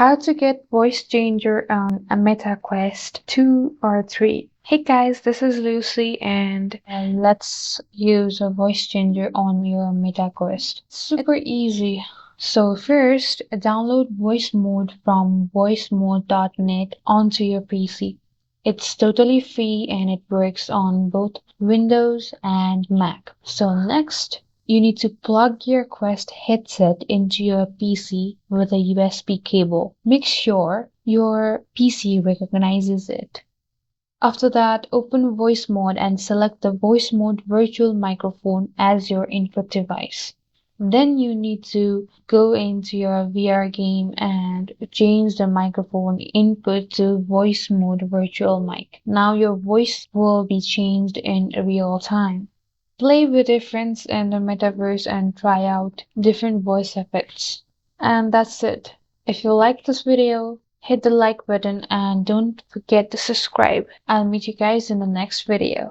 How to get voice changer on a Meta Quest 2 or 3. Hey guys, this is Lucy and let's use a voice changer on your Meta Quest. Super easy. So first, download voice mode from voicemode.net onto your PC. It's totally free and it works on both Windows and Mac. So next, you need to plug your Quest headset into your PC with a USB cable. Make sure your PC recognizes it. After that, open voice mode and select the voice mode virtual microphone as your input device. Then you need to go into your VR game and change the microphone input to voice mode virtual mic. Now your voice will be changed in real time. Play with your friends in the metaverse and try out different voice effects. And that's it. If you like this video, hit the like button and don't forget to subscribe. I'll meet you guys in the next video.